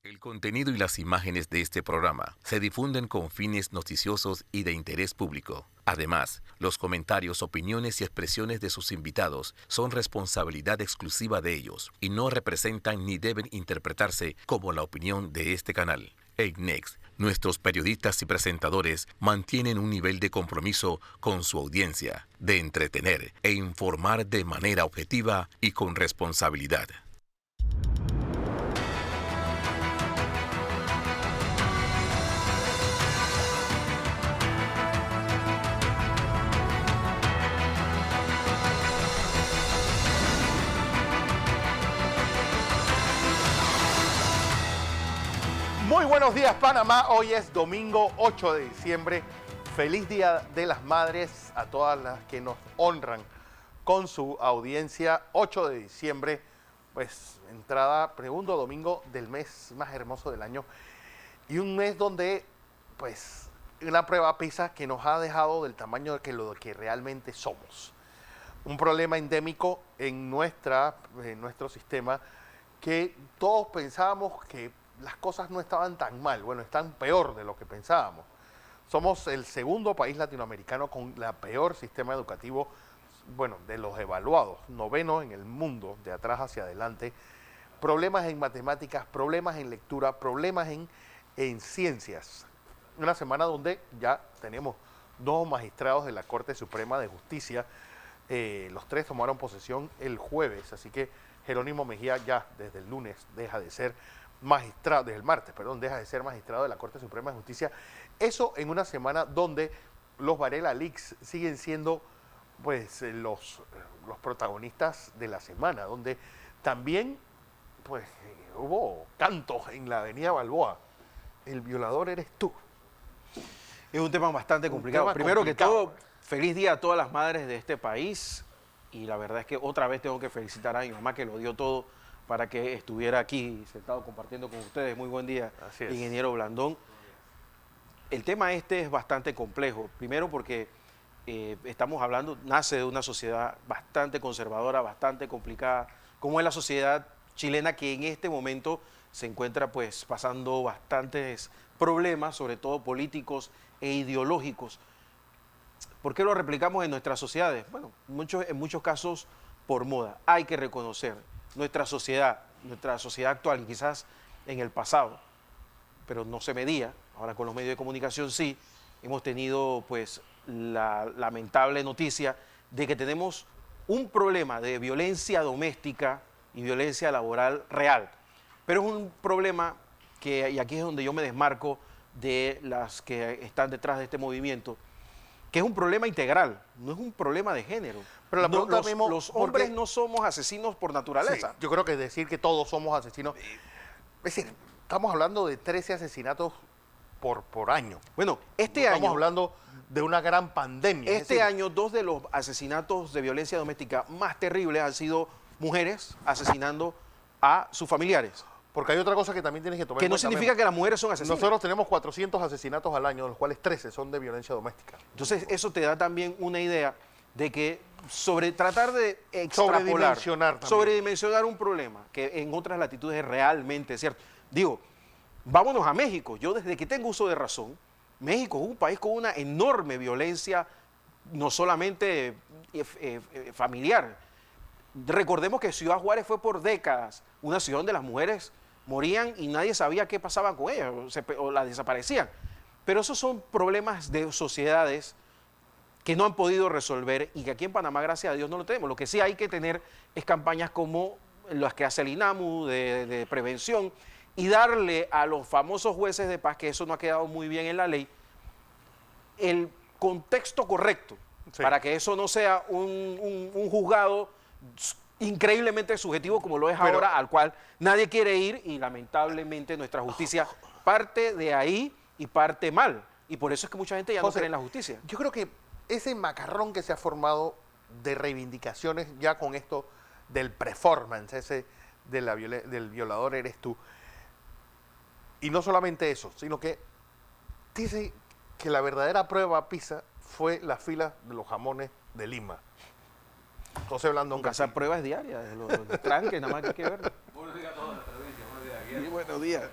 El contenido y las imágenes de este programa se difunden con fines noticiosos y de interés público. Además, los comentarios, opiniones y expresiones de sus invitados son responsabilidad exclusiva de ellos y no representan ni deben interpretarse como la opinión de este canal. EICNEX, nuestros periodistas y presentadores mantienen un nivel de compromiso con su audiencia, de entretener e informar de manera objetiva y con responsabilidad. Muy buenos días, Panamá. Hoy es domingo 8 de diciembre. Feliz Día de las Madres a todas las que nos honran con su audiencia. 8 de diciembre, pues entrada, segundo domingo del mes más hermoso del año. Y un mes donde, pues, una prueba PISA que nos ha dejado del tamaño de lo que realmente somos. Un problema endémico en nuestro sistema que todos pensábamos que las cosas no estaban tan mal, bueno, están peor de lo que pensábamos. Somos el segundo país latinoamericano con la peor sistema educativo, bueno, de los evaluados, noveno en el mundo, de atrás hacia adelante. Problemas en matemáticas, problemas en lectura, problemas en ciencias. Una semana donde ya tenemos dos magistrados de la Corte Suprema de Justicia, los tres tomaron posesión el jueves, así que Jerónimo Mejía ya desde el lunes deja de ser magistrado, desde el martes, perdón, deja de ser magistrado de la Corte Suprema de Justicia. Eso en una semana donde los Varela Leaks siguen siendo pues los protagonistas de la semana, donde también pues hubo cantos en la avenida Balboa. El violador eres tú. Es un tema bastante complicado. Primero que todo, feliz día a todas las madres de este país. Y la verdad es que otra vez tengo que felicitar a mi mamá que lo dio todo para que estuviera aquí sentado compartiendo con ustedes. Muy buen día, ingeniero Blandón. El tema este es bastante complejo. Primero porque estamos hablando, nace de una sociedad bastante conservadora, bastante complicada, como es la sociedad chilena, que en este momento se encuentra pues pasando bastantes problemas, sobre todo políticos e ideológicos. ¿Por qué lo replicamos en nuestras sociedades? Bueno, en muchos casos por moda. Hay que reconocer nuestra sociedad actual, y quizás en el pasado, pero no se medía. Ahora con los medios de comunicación sí, hemos tenido pues la lamentable noticia de que tenemos un problema de violencia doméstica y violencia laboral real. Pero es un problema que, y aquí es donde yo me desmarco de las que están detrás de este movimiento, que es un problema integral, no es un problema de género. Pero la pregunta los hombres no somos asesinos por naturaleza. Sí, yo creo que decir que todos somos asesinos, es decir, estamos hablando de 13 asesinatos por año. Bueno, este año... Estamos hablando de una gran pandemia. Este año, dos de los asesinatos de violencia doméstica más terribles han sido mujeres asesinando a sus familiares. Porque hay otra cosa que también tienes que tomar en Que no cuenta, significa que las mujeres son asesinas. Nosotros tenemos 400 asesinatos al año, de los cuales 13 son de violencia doméstica. Entonces, eso te da también una idea de que tratar de extrapolar, sobredimensionar un problema que en otras latitudes es realmente cierto. Digo, vámonos a México. Yo desde que tengo uso de razón, México es un país con una enorme violencia, no solamente familiar. Recordemos que Ciudad Juárez fue por décadas una ciudad donde las mujeres morían y nadie sabía qué pasaba con ellas, o las desaparecían. Pero esos son problemas de sociedades que no han podido resolver y que aquí en Panamá, gracias a Dios, no lo tenemos. Lo que sí hay que tener es campañas como las que hace el INAMU de prevención y darle a los famosos jueces de paz, que eso no ha quedado muy bien en la ley, el contexto correcto, sí, para que eso no sea un juzgado increíblemente subjetivo como lo es ahora, al cual nadie quiere ir, y lamentablemente nuestra justicia parte de ahí y parte mal. Y por eso es que mucha gente ya no cree en la justicia. Yo creo que ese macarrón que se ha formado de reivindicaciones ya con esto del performance, ese del violador eres tú, y no solamente eso, sino que dice que la verdadera prueba PISA fue la fila de los jamones de Lima. José Blandón. Esa prueba es diaria, los tranques, nada más que hay que ver. Buenos días a todos, buenos días, buenos días.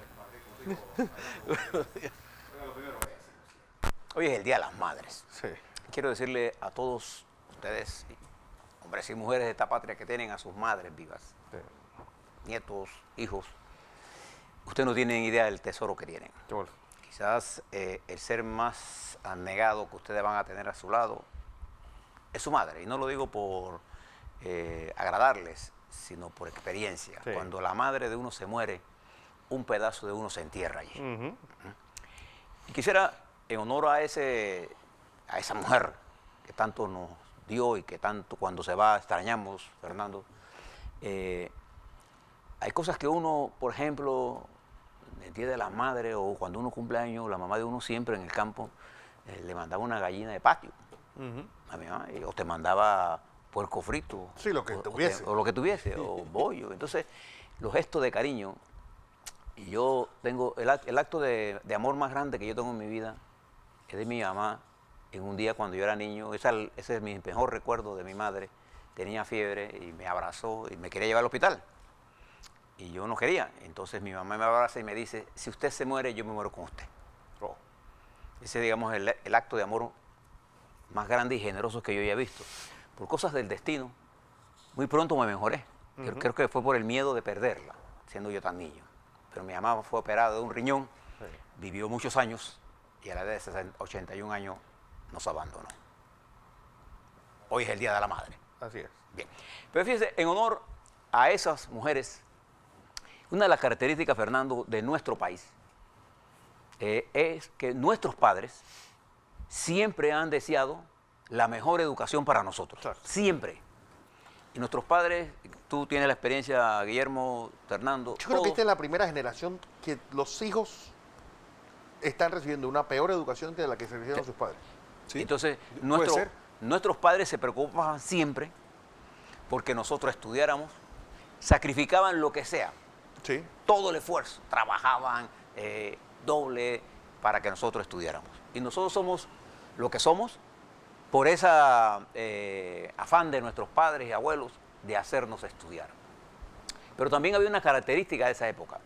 Hoy es el Día de las Madres. Sí. Quiero decirle a todos ustedes, hombres y mujeres de esta patria que tienen a sus madres vivas, nietos, hijos, ustedes no tienen idea del tesoro que tienen. Qué bueno. Quizás el ser más anegado que ustedes van a tener a su lado es su madre. Y no lo digo por agradarles, sino por experiencia. Sí. Cuando la madre de uno se muere, un pedazo de uno se entierra allí. Y quisiera, en honor a esa mujer que tanto nos dio y que tanto cuando se va extrañamos, Fernando, hay cosas que uno, por ejemplo, el Día de las Madres o cuando uno cumple años, la mamá de uno siempre en el campo le mandaba una gallina de patio a mi mamá, o te mandaba puerco frito. Sí, lo que tuviese. O lo que tuviese, o bollo. Entonces, los gestos de cariño, y yo tengo el acto de amor más grande que yo tengo en mi vida es de mi mamá en un día cuando yo era niño. Ese es mi mejor recuerdo de mi madre. Tenía fiebre y me abrazó y me quería llevar al hospital. Y yo no quería. Entonces mi mamá me abraza y me dice, si usted se muere, yo me muero con usted. Oh. Ese, digamos, es el acto de amor más grande y generoso que yo haya visto. Por cosas del destino, muy pronto me mejoré. Creo que fue por el miedo de perderla, siendo yo tan niño. Pero mi mamá fue operada de un riñón, vivió muchos años y a la edad de 81 años nos abandonó. Hoy es el Día de la Madre. Así es. Bien. Pero fíjense, en honor a esas mujeres, una de las características, Fernando, de nuestro país es que nuestros padres siempre han deseado la mejor educación para nosotros. Claro. Siempre. Y nuestros padres, tú tienes la experiencia, Guillermo, Fernando. Yo creo que esta es la primera generación que los hijos están recibiendo una peor educación que la que se recibieron sus padres. ¿Sí? Entonces, Puede ser. nuestros padres se preocupaban siempre porque nosotros estudiáramos, sacrificaban lo que sea, Sí. todo el esfuerzo, trabajaban doble para que nosotros estudiáramos. Y nosotros somos lo que somos por esa afán de nuestros padres y abuelos de hacernos estudiar. Pero también había una característica de esa época.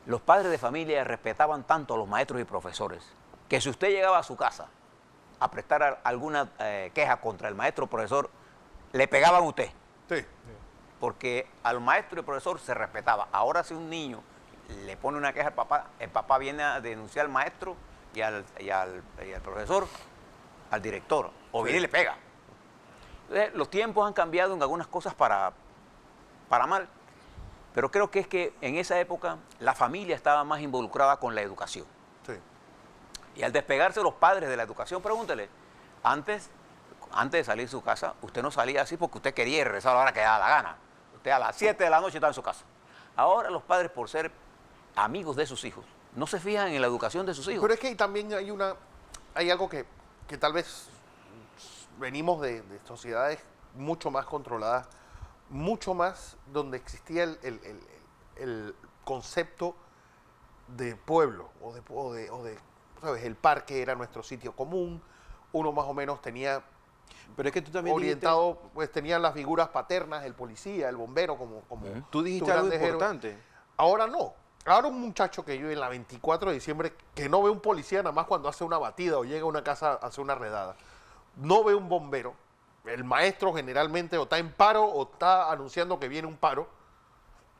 Los padres de familia respetaban tanto a los maestros y profesores que si usted llegaba a su casa a prestar alguna queja contra el maestro o profesor, le pegaban a usted. Sí. Porque al maestro y al profesor se respetaba. Ahora si un niño le pone una queja al papá, el papá viene a denunciar al maestro y al profesor, al director, o viene y le pega. Entonces, los tiempos han cambiado en algunas cosas para mal, pero creo que es que en esa época la familia estaba más involucrada con la educación. Sí. Y al despegarse los padres de la educación, pregúntele, antes de salir de su casa, usted no salía así porque usted quería regresar a la hora que daba la gana. Usted a las 7 de la noche estaba en su casa. Ahora los padres, por ser amigos de sus hijos, no se fijan en la educación de sus hijos. Pero es que también hay algo que tal vez venimos de sociedades mucho más controladas, mucho más donde existía el concepto de pueblo o de, ¿sabes? El parque era nuestro sitio común, uno más o menos tenía Pero es que tú también orientado, pues tenían las figuras paternas, el policía, el bombero, como tú dijiste tus algo grandes héroes. importante. Ahora no. Ahora un muchacho que vive en la 24 de diciembre, que no ve un policía nada más cuando hace una batida o llega a una casa a hacer una redada, no ve un bombero, el maestro generalmente o está en paro o está anunciando que viene un paro,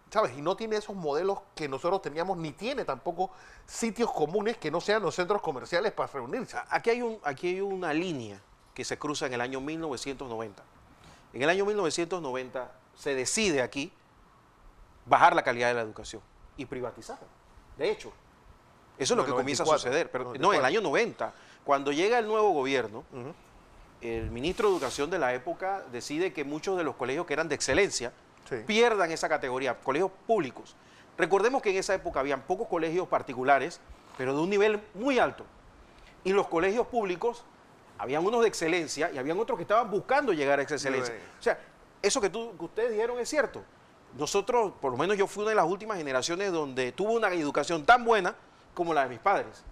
¿sabes? Y no tiene esos modelos que nosotros teníamos, ni tiene tampoco sitios comunes que no sean los centros comerciales para reunirse. Aquí hay una línea que se cruza en el año 1990. En el año 1990 se decide aquí bajar la calidad de la educación y privatizarla. De hecho, eso es lo que comienza a suceder. Pero no, en el año 90, cuando llega el nuevo gobierno, el ministro de Educación de la época decide que muchos de los colegios que eran de excelencia pierdan esa categoría, colegios públicos. Recordemos que en esa época habían pocos colegios particulares, pero de un nivel muy alto. Y los colegios públicos, habían unos de excelencia y habían otros que estaban buscando llegar a esa excelencia. O sea, eso que ustedes dijeron es cierto. Nosotros, por lo menos yo fui una de las últimas generaciones donde tuve una educación tan buena como la de mis padres.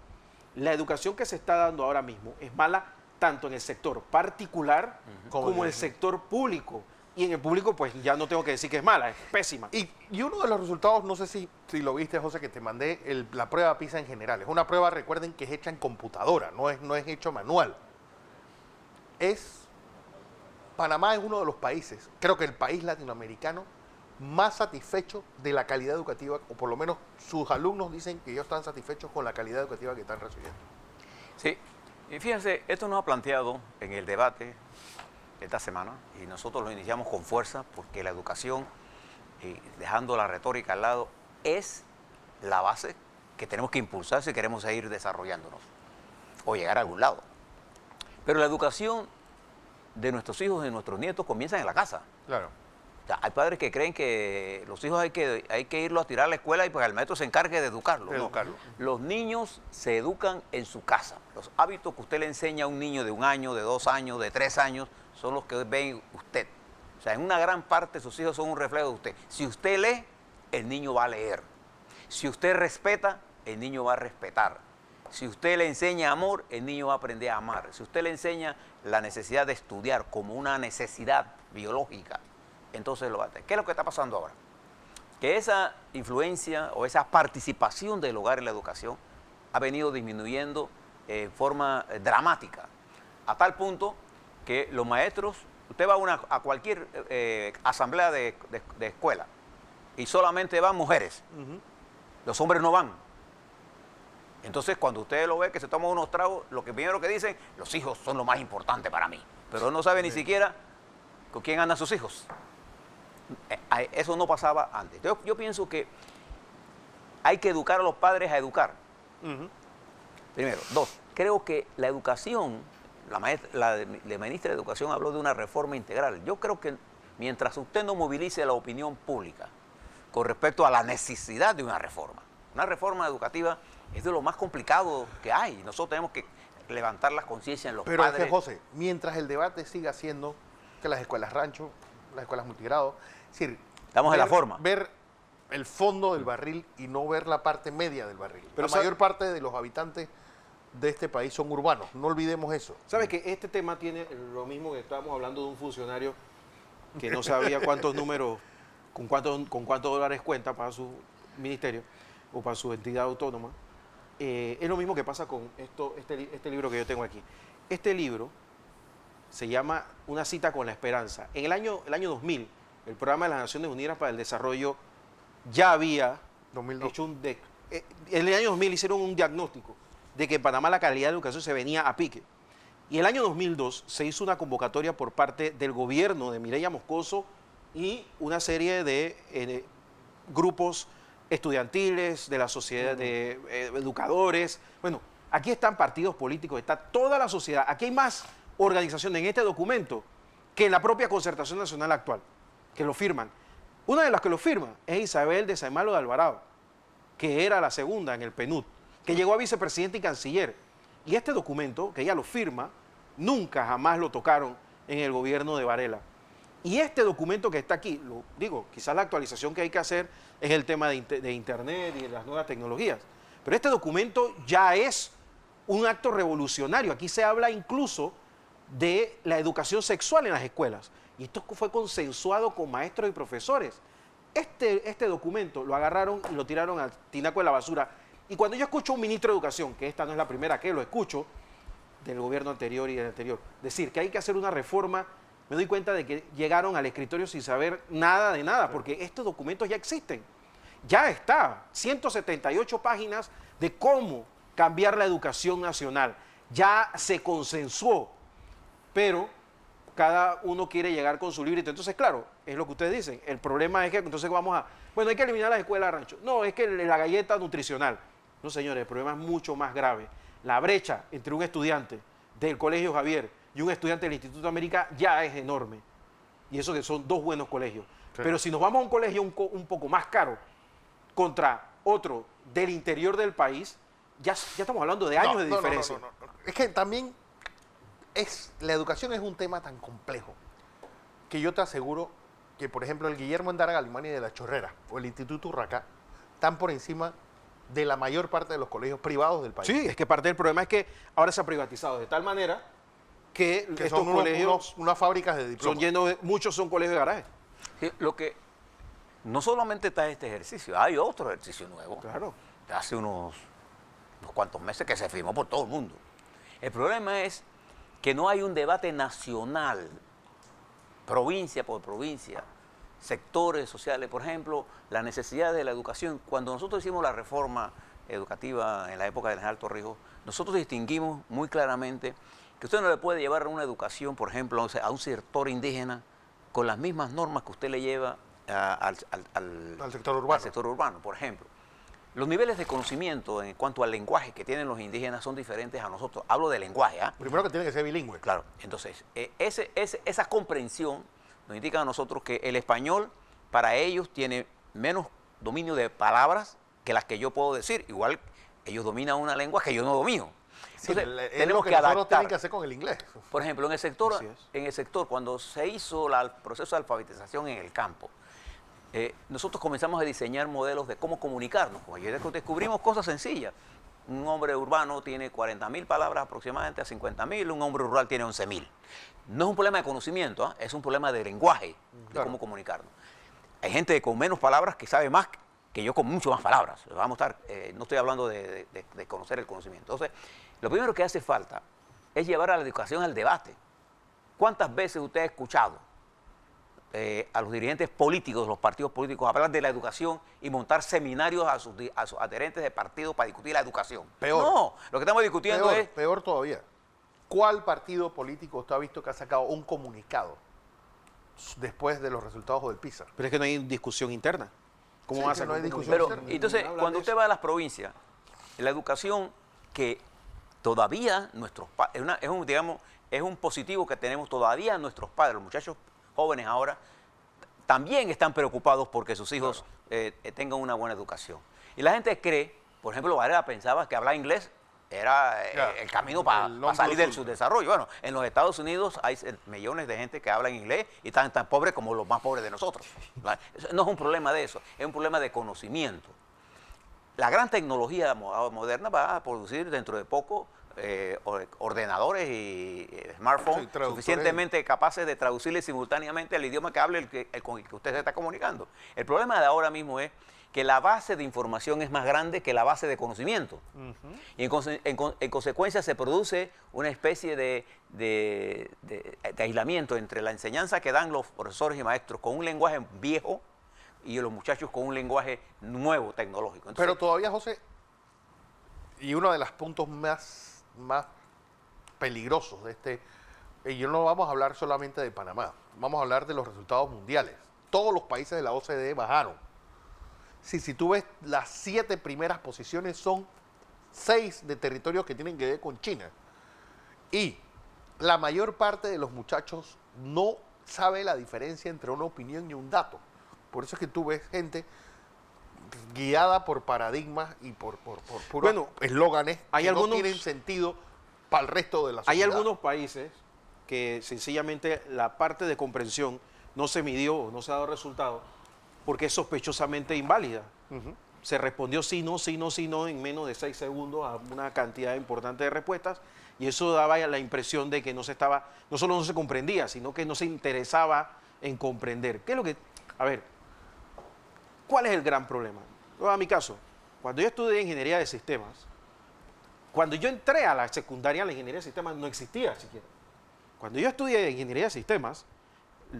La educación que se está dando ahora mismo es mala tanto en el sector particular como en el sector público. y en el público pues ya no tengo que decir que es mala, es pésima. Y uno de los resultados, no sé si lo viste, José, que te mandé, la prueba PISA en general. Es una prueba, recuerden, que es hecha en computadora, no es hecho manual. Panamá es uno de los países, creo que el país latinoamericano más satisfecho de la calidad educativa, o por lo menos sus alumnos dicen que ellos están satisfechos con la calidad educativa que están recibiendo. Sí, y fíjense, esto nos ha planteado en el debate esta semana y nosotros lo iniciamos con fuerza porque la educación, dejando la retórica al lado, es la base que tenemos que impulsar si queremos seguir desarrollándonos o llegar a algún lado. Pero la educación de nuestros hijos y de nuestros nietos comienza en la casa. Claro. O sea, hay padres que creen que los hijos hay que irlos a tirar a la escuela y pues el maestro se encargue de educarlos. No. Los niños se educan en su casa. Los hábitos que usted le enseña a un niño de 1 año, de 2 años, de 3 años, son los que ven usted. O sea, en una gran parte sus hijos son un reflejo de usted. Si usted lee, el niño va a leer. Si usted respeta, el niño va a respetar. Si usted le enseña amor, el niño va a aprender a amar. Si usted le enseña la necesidad de estudiar como una necesidad biológica, entonces lo va a hacer. ¿Qué es lo que está pasando ahora? Que esa influencia o esa participación del hogar en la educación ha venido disminuyendo en forma dramática, a tal punto que los maestros, usted va a cualquier asamblea de escuela y solamente van mujeres, los hombres no van. Entonces, cuando usted lo ve que se toma unos tragos, lo primero que dicen, los hijos son lo más importante para mí. Pero no sabe ni siquiera con quién andan sus hijos. Eso no pasaba antes. Yo pienso que hay que educar a los padres a educar. Primero. 2, creo que la educación, la ministra de Educación habló de una reforma integral. Yo creo que mientras usted no movilice la opinión pública con respecto a la necesidad de una reforma educativa es de lo más complicado que hay. Nosotros tenemos que levantar la conciencia en los padres. Pero es que, José, mientras el debate siga siendo que las escuelas rancho, las escuelas multigrado, es decir, estamos en la forma. Ver el fondo del barril y no ver la parte media del barril. Pero la mayor parte de los habitantes de este país son urbanos, no olvidemos eso. ¿Sabes que este tema tiene lo mismo que estábamos hablando de un funcionario que no sabía cuántos números, con cuántos dólares cuenta para su ministerio o para su entidad autónoma? Es lo mismo que pasa con este libro que yo tengo aquí. Este libro se llama Una cita con la esperanza. En el año 2000, el Programa de las Naciones Unidas para el Desarrollo ya había 2002. hecho en el año 2000 hicieron un diagnóstico de que en Panamá la calidad de educación se venía a pique. Y en el año 2002 se hizo una convocatoria por parte del gobierno de Mireya Moscoso y una serie de grupos estudiantiles, de la sociedad de educadores. Bueno, aquí están partidos políticos, está toda la sociedad. Aquí hay más organizaciones en este documento que en la propia Concertación Nacional actual, que lo firman. Una de las que lo firma es Isabel de Saimalo de Alvarado, que era la segunda en el PNUD, que llegó a vicepresidente y canciller. Y este documento, que ella lo firma, nunca jamás lo tocaron en el gobierno de Varela. Y este documento que está aquí, lo digo, quizás la actualización que hay que hacer es el tema de Internet y de las nuevas tecnologías. Pero este documento ya es un acto revolucionario. Aquí se habla incluso de la educación sexual en las escuelas. Y esto fue consensuado con maestros y profesores. Este documento lo agarraron y lo tiraron al tinaco de la basura. Y cuando yo escucho a un ministro de Educación, que esta no es la primera que lo escucho, del gobierno anterior y del anterior, decir que hay que hacer una reforma, me doy cuenta de que llegaron al escritorio sin saber nada de nada, porque estos documentos ya existen. Ya está, 178 páginas de cómo cambiar la educación nacional. Ya se consensuó, pero cada uno quiere llegar con su librito. Entonces, claro, es lo que ustedes dicen. El problema es que entonces bueno, hay que eliminar las escuelas de rancho. No, es que la galleta nutricional. No, señores, el problema es mucho más grave. La brecha entre un estudiante del Colegio Javier y un estudiante del Instituto América ya es enorme. Y eso que son 2 buenos colegios. Sí. Pero si nos vamos a un colegio un poco más caro contra otro del interior del país, ya estamos hablando de años de diferencia. No. Es que también la educación es un tema tan complejo que yo te aseguro que, por ejemplo, el Guillermo Endara Galimani de La Chorrera o el Instituto Urracá están por encima de la mayor parte de los colegios privados del país. Sí, es que parte del problema es que ahora se ha privatizado de tal manera que estos son colegios unas fábricas de son diplomas. llenos de, muchos son colegios de garaje. Sí, lo que no solamente está este ejercicio, hay otro ejercicio nuevo. Claro. Hace unos cuantos meses que se firmó por todo el mundo. El problema es que no hay un debate nacional, provincia por provincia, sectores sociales. Por ejemplo, la necesidad de la educación. Cuando nosotros hicimos la reforma educativa en la época del general Torrijos, nosotros distinguimos muy claramente que usted no le puede llevar una educación, por ejemplo, a un sector indígena con las mismas normas que usted le lleva al sector urbano. al sector urbano. Por ejemplo, los niveles de conocimiento en cuanto al lenguaje que tienen los indígenas son diferentes a nosotros. Hablo de lenguaje, ¿ah? Primero que tiene que ser bilingüe. Claro, entonces, esa comprensión nos indica a nosotros que el español para ellos tiene menos dominio de palabras que las que yo puedo decir. Igual ellos dominan una lengua que yo no domino. Entonces, tenemos que nosotros adaptar. tienen que hacer con el inglés. Por ejemplo, en el sector cuando se hizo el proceso de alfabetización en el campo, nosotros comenzamos a diseñar modelos de cómo comunicarnos. Ayer descubrimos cosas sencillas. Un hombre urbano tiene 40.000 palabras aproximadamente a 50.000, un hombre rural tiene 11.000. No es un problema de conocimiento, es un problema de lenguaje, de cómo comunicarnos. Hay gente con menos palabras que sabe más que yo con mucho más palabras. Vamos a estar, no estoy hablando de conocer el conocimiento. Entonces, lo primero que hace falta es llevar a la educación al debate. ¿Cuántas veces usted ha escuchado a los dirigentes políticos de los partidos políticos hablar de la educación y montar seminarios a sus adherentes de partidos para discutir la educación? Peor. No, lo que estamos discutiendo es... Peor todavía. ¿Cuál partido político usted ha visto que ha sacado un comunicado después de los resultados del PISA? Pero es que no hay discusión interna. ¿Cómo Sí, va a que sacar no hay un discusión comunicado? Pero entonces, Hablan cuando de usted eso. va a las provincias, la educación que todavía nuestros padres, es un positivo que tenemos todavía nuestros padres, los muchachos jóvenes ahora, también están preocupados porque sus hijos tengan una buena educación. Y la gente cree, por ejemplo, Varela pensaba que hablar inglés era el camino para salir del subdesarrollo. Bueno, en los Estados Unidos hay millones de gente que habla inglés y están tan pobres como los más pobres de nosotros. No es un problema de eso, es un problema de conocimiento. La gran tecnología moderna va a producir dentro de poco ordenadores y smartphones suficientemente capaces de traducirle simultáneamente el idioma que hable con el que usted se está comunicando. El problema de ahora mismo es que la base de información es más grande que la base de conocimiento. Y en consecuencia se produce una especie de aislamiento entre la enseñanza que dan los profesores y maestros con un lenguaje viejo y los muchachos con un lenguaje nuevo, tecnológico. Entonces, Pero todavía, José, y uno de los puntos más peligrosos de y no vamos a hablar solamente de Panamá, vamos a hablar de los resultados mundiales. Todos los países de la OCDE bajaron. Si tú ves las 7 primeras posiciones, son 6 de territorios que tienen que ver con China. Y la mayor parte de los muchachos no sabe la diferencia entre una opinión y un dato. Por eso es que tú ves gente guiada por paradigmas y por puros eslóganes que no tienen sentido para el resto de la sociedad. Hay algunos países que sencillamente la parte de comprensión no se midió o no se ha dado resultado porque es sospechosamente inválida. Se respondió sí, no, sí, no, sí, no en menos de 6 segundos a una cantidad importante de respuestas y eso daba la impresión de que no solo no se comprendía, sino que no se interesaba en comprender. ¿Qué es lo que...? A ver, ¿cuál es el gran problema? A mi caso, cuando yo estudié ingeniería de sistemas, cuando yo entré a la secundaria, la ingeniería de sistemas no existía siquiera. Cuando yo estudié ingeniería de sistemas,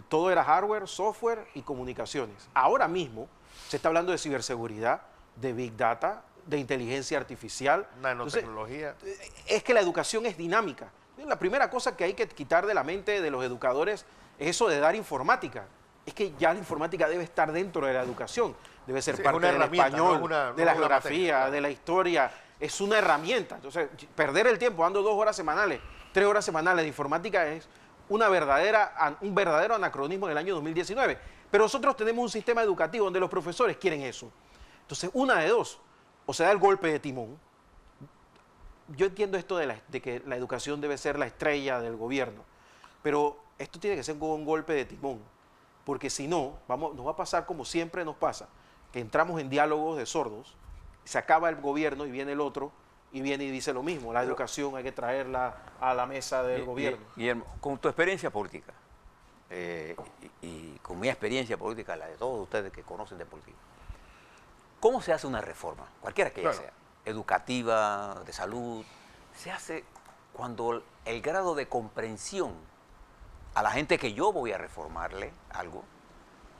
todo era hardware, software y comunicaciones. Ahora mismo se está hablando de ciberseguridad, de big data, de inteligencia artificial. Nanotecnología. Entonces, es que la educación es dinámica. La primera cosa que hay que quitar de la mente de los educadores es eso de dar informática. Es que ya la informática debe estar dentro de la educación. Debe ser parte del español, de la geografía, de la historia. Es una herramienta. Entonces, perder el tiempo dando 2 horas semanales, 3 horas semanales de informática es un verdadero anacronismo en el año 2019. Pero nosotros tenemos un sistema educativo donde los profesores quieren eso. Entonces, una de dos, o se da el golpe de timón. Yo entiendo esto de que la educación debe ser la estrella del gobierno, pero esto tiene que ser con un golpe de timón, porque si no, nos va a pasar como siempre nos pasa, que entramos en diálogos de sordos, se acaba el gobierno y viene el otro y viene y dice lo mismo, la educación hay que traerla a la mesa del gobierno. Guillermo, con tu experiencia política y con mi experiencia política, la de todos ustedes que conocen de política, ¿cómo se hace una reforma? Cualquiera que ella sea, educativa, de salud, se hace cuando el grado de comprensión a la gente que yo voy a reformarle algo,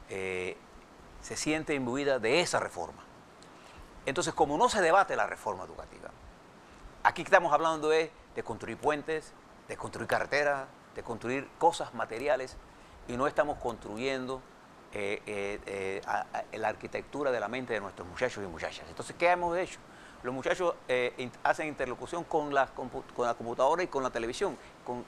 se siente imbuida de esa reforma. Entonces, como no se debate la reforma educativa, aquí estamos hablando de construir puentes, de construir carreteras, de construir cosas materiales, y no estamos construyendo la arquitectura de la mente de nuestros muchachos y muchachas. Entonces, ¿qué hemos hecho? Los muchachos hacen interlocución con la computadora y con la televisión.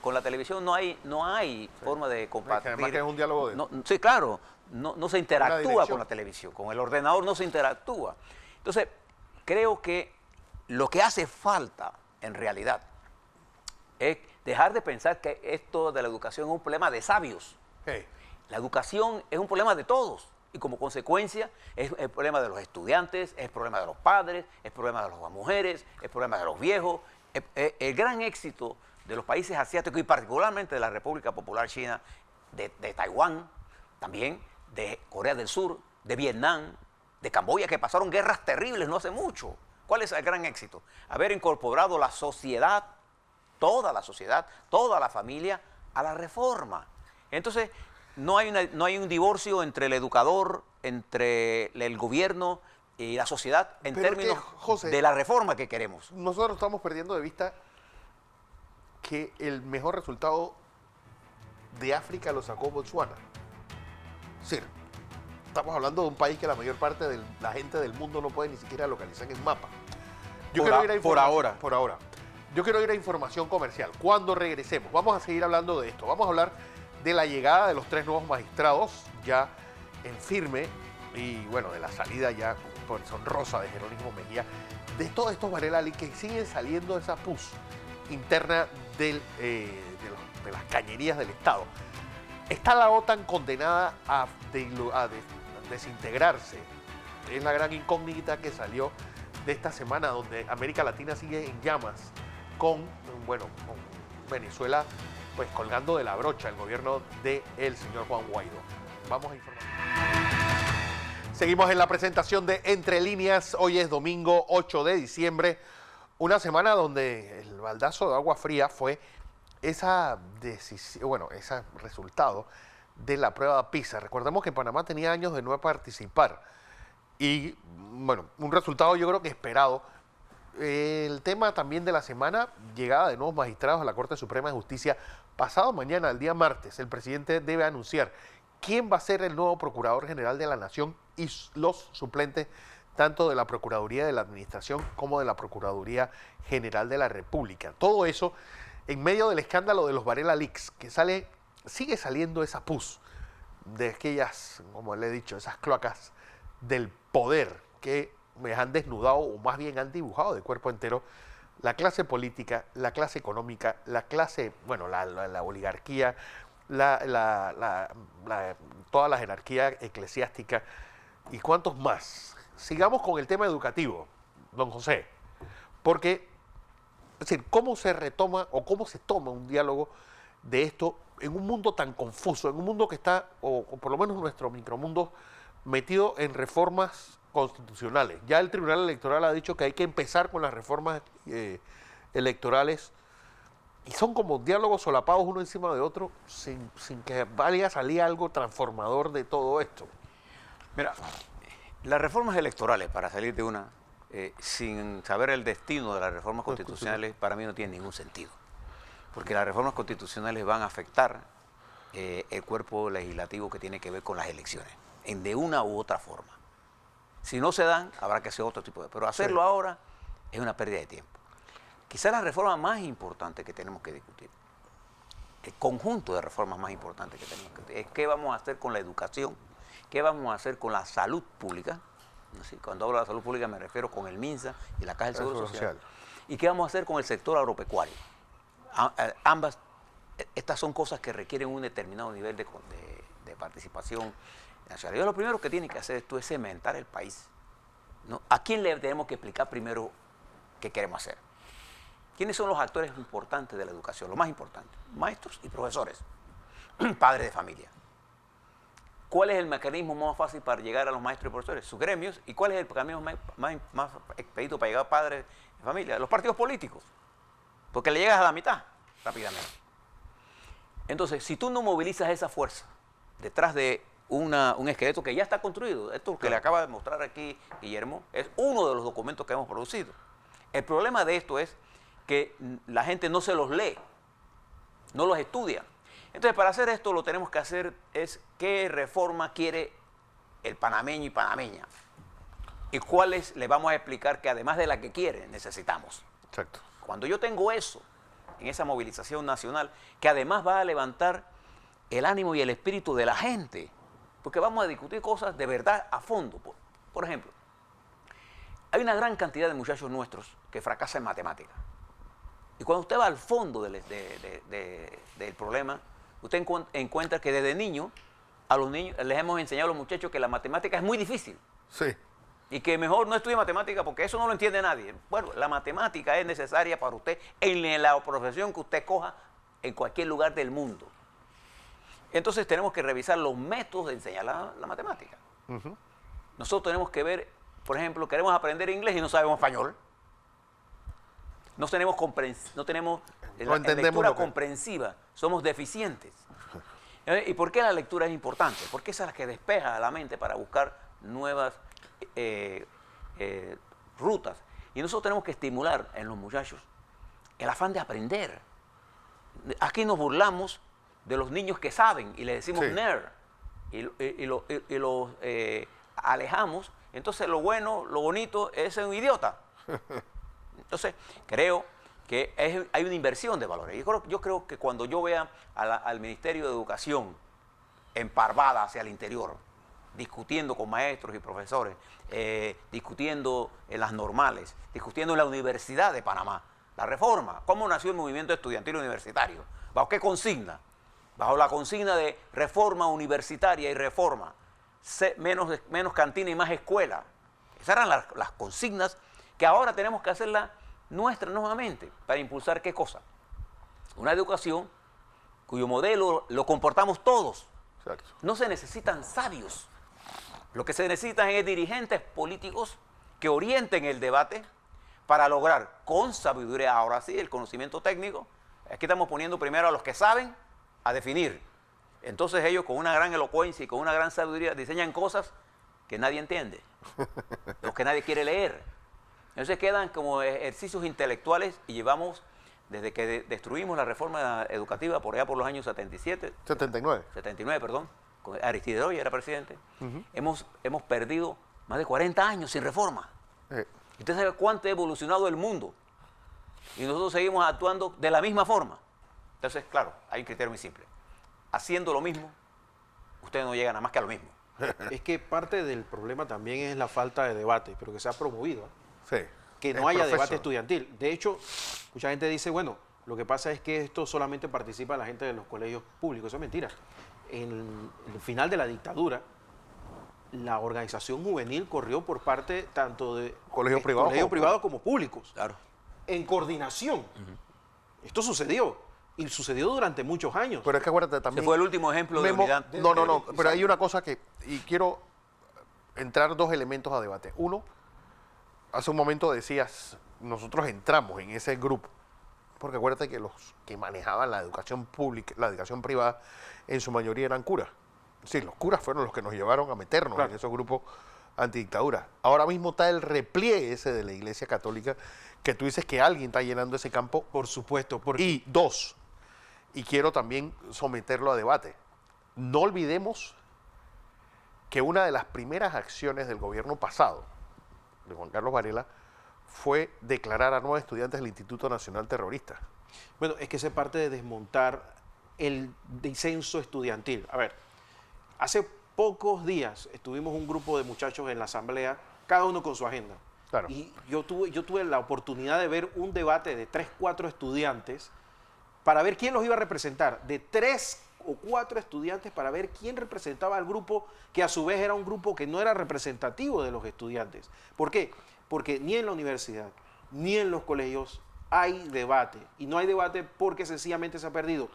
Con la televisión no hay forma de compartir. Además que es un diálogo de... Sí, claro, no se interactúa con la televisión, con el ordenador no se interactúa. Entonces, creo que lo que hace falta, en realidad, es dejar de pensar que esto de la educación es un problema de sabios. Hey. La educación es un problema de todos y como consecuencia es el problema de los estudiantes, es el problema de los padres, es el problema de las mujeres, es el problema de los viejos. El gran éxito de los países asiáticos y particularmente de la República Popular China, de Taiwán también, de Corea del Sur, de Vietnam, de Camboya, que pasaron guerras terribles no hace mucho. ¿Cuál es el gran éxito? Haber incorporado la sociedad, toda la familia, a la reforma. Entonces, no hay un divorcio entre el educador, entre el gobierno y la sociedad en términos José, de la reforma que queremos. Nosotros estamos perdiendo de vista que el mejor resultado de África lo sacó Botswana. Sí, estamos hablando de un país que la mayor parte de la gente del mundo no puede ni siquiera localizar en el mapa. Por ahora. Por ahora. Yo quiero ir a información comercial. Cuando regresemos, vamos a seguir hablando de esto. Vamos a hablar de la llegada de los 3 nuevos magistrados ya en firme y bueno, de la salida ya por sonrosa de Jerónimo Mejía, de todos estos Varela Lee que siguen saliendo de esa pus interna de las cañerías del Estado. ¿Está la OTAN condenada a desintegrarse? Es la gran incógnita que salió de esta semana, donde América Latina sigue en llamas con Venezuela pues colgando de la brocha el gobierno del señor Juan Guaidó. Vamos a informar. Seguimos en la presentación de Entre Líneas. Hoy es domingo 8 de diciembre, una semana donde el baldazo de agua fría fue ese resultado de la prueba PISA. Recordemos que Panamá tenía años de no participar y bueno, un resultado yo creo que esperado. El tema también de la semana, llegada de nuevos magistrados a la Corte Suprema de Justicia. Pasado mañana, el día martes, el presidente debe anunciar quién va a ser el nuevo Procurador General de la Nación y los suplentes tanto de la Procuraduría de la Administración como de la Procuraduría General de la República. Todo eso en medio del escándalo de los Varela Leaks, que sigue saliendo esa pus de aquellas, como le he dicho, esas cloacas del poder que me han desnudado o más bien han dibujado de cuerpo entero la clase política, la clase económica, la clase, la oligarquía, toda la jerarquía eclesiástica y cuántos más. Sigamos con el tema educativo, don José, porque, es decir, ¿cómo se retoma o cómo se toma un diálogo de esto en un mundo tan confuso, en un mundo que está, o por lo menos nuestro micromundo, metido en reformas constitucionales? Ya el Tribunal Electoral ha dicho que hay que empezar con las reformas electorales y son como diálogos solapados uno encima de otro sin que vaya a salir algo transformador de todo esto. Mira, las reformas electorales, para salir de una, sin saber el destino de las reformas constitucionales, para mí no tiene ningún sentido. Porque las reformas constitucionales van a afectar el cuerpo legislativo que tiene que ver con las elecciones, de una u otra forma. Si no se dan, habrá que hacer otro tipo de... Pero hacerlo ahora es una pérdida de tiempo. Quizás la reforma más importante que tenemos que discutir, el conjunto de reformas más importantes que tenemos que discutir, es qué vamos a hacer con la educación, qué vamos a hacer con la salud pública. Cuando hablo de la salud pública me refiero con el MINSA y la Caja del Seguro Social. Y qué vamos a hacer con el sector agropecuario. Estas son cosas que requieren un determinado nivel de participación nacional. Lo primero que tiene que hacer es cementar el país, ¿no? ¿A quién le tenemos que explicar primero qué queremos hacer? ¿Quiénes son los actores importantes de la educación? Lo más importante, maestros y profesores, padres de familia. ¿Cuál es el mecanismo más fácil para llegar a los maestros y profesores? Sus gremios. ¿Y cuál es el mecanismo más expedito para llegar a padres de familia? Los partidos políticos. Porque le llegas a la mitad rápidamente. Entonces, si tú no movilizas esa fuerza detrás de un esqueleto que ya está construido, esto que le acaba de mostrar aquí Guillermo, es uno de los documentos que hemos producido. El problema de esto es que la gente no se los lee, no los estudia. Entonces, para hacer esto, lo que tenemos que hacer es qué reforma quiere el panameño y panameña. Y cuáles le vamos a explicar que además de la que quiere, necesitamos. Exacto. Cuando yo tengo eso, en esa movilización nacional, que además va a levantar el ánimo y el espíritu de la gente, porque vamos a discutir cosas de verdad a fondo. Por ejemplo, hay una gran cantidad de muchachos nuestros que fracasan en matemáticas. Y cuando usted va al fondo del problema, usted encuentra que desde niño, a los niños les hemos enseñado a los muchachos que la matemática es muy difícil. Sí. Y que mejor no estudie matemática porque eso no lo entiende nadie. Bueno, la matemática es necesaria para usted en la profesión que usted coja en cualquier lugar del mundo. Entonces tenemos que revisar los métodos de enseñar la matemática. Nosotros tenemos que ver, por ejemplo, queremos aprender inglés y no sabemos español. No tenemos lectura comprensiva, somos deficientes. ¿Y por qué la lectura es importante? Porque esa es la que despeja la mente para buscar nuevas rutas. Y nosotros tenemos que estimular en los muchachos el afán de aprender. Aquí nos burlamos de los niños que saben y le decimos nerd y los alejamos. Entonces lo bueno, lo bonito es un idiota. Entonces creo que hay una inversión de valores. Yo creo que cuando yo vea al Ministerio de Educación emparvada hacia el interior, discutiendo con maestros y profesores, discutiendo en las normales, discutiendo en la Universidad de Panamá, la reforma, cómo nació el movimiento estudiantil universitario, bajo qué consigna, bajo la consigna de reforma universitaria y reforma, menos cantina y más escuela. Esas eran las consignas que ahora tenemos que hacerlas nuestras nuevamente para impulsar ¿qué cosa? Una educación cuyo modelo lo comportamos todos. Exacto. No se necesitan sabios. Lo que se necesitan es dirigentes políticos que orienten el debate para lograr con sabiduría, ahora sí, el conocimiento técnico. Aquí estamos poniendo primero a los que saben a definir. Entonces ellos con una gran elocuencia y con una gran sabiduría diseñan cosas que nadie entiende, los que nadie quiere leer. Entonces quedan como ejercicios intelectuales y llevamos, desde que destruimos la reforma educativa por allá por los años 79, perdón, Aristides Roy era presidente, hemos perdido más de 40 años sin reforma. ¿Usted sabe cuánto ha evolucionado el mundo? Y nosotros seguimos actuando de la misma forma. Entonces, claro, hay un criterio muy simple. Haciendo lo mismo, ustedes no llegan a más que a lo mismo. Es que parte del problema también es la falta de debate, pero que se ha promovido. Sí. Que no haya debate estudiantil. De hecho, mucha gente dice, bueno, lo que pasa es que esto solamente participa la gente de los colegios públicos. Eso es mentira. En el final de la dictadura, la organización juvenil corrió por parte tanto de colegios privados como públicos. Claro. En coordinación. Esto sucedió. Y sucedió durante muchos años. Pero es que acuérdate también... Ese fue el último ejemplo de unidad. No, pero hay una cosa que... Y quiero entrar dos elementos a debate. Uno, hace un momento decías, nosotros entramos en ese grupo, porque acuérdate que los que manejaban la educación pública, la educación privada, en su mayoría eran curas. Sí, los curas fueron los que nos llevaron a meternos en esos grupos antidictadura. Ahora mismo está el repliegue ese de la Iglesia Católica, que tú dices que alguien está llenando ese campo. Por supuesto. Y dos, y quiero también someterlo a debate, no olvidemos que una de las primeras acciones del gobierno pasado, de Juan Carlos Varela, fue declarar a 9 estudiantes del Instituto Nacional Terrorista. Bueno, es que se parte de desmontar el disenso estudiantil. A ver, hace pocos días estuvimos un grupo de muchachos en la asamblea, cada uno con su agenda. Claro. Y yo tuve la oportunidad de ver un debate de 3, 4 estudiantes para ver quién los iba a representar. De 3 o 4 estudiantes para ver quién representaba al grupo, que a su vez era un grupo que no era representativo de los estudiantes. ¿Por qué? Porque ni en la universidad, ni en los colegios hay debate. Y no hay debate porque sencillamente se ha perdido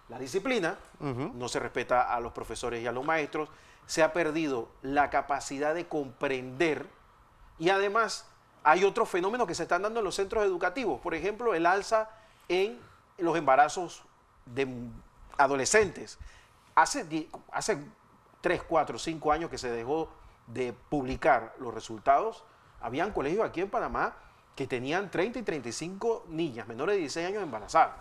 la disciplina, no se respeta a los profesores y a los maestros, se ha perdido la capacidad de comprender y además hay otros fenómenos que se están dando en los centros educativos. Por ejemplo, el alza en los embarazos de adolescentes. Hace 3, 4, 5 años que se dejó de publicar los resultados, habían colegios aquí en Panamá que tenían 30 y 35 niñas menores de 16 años embarazadas.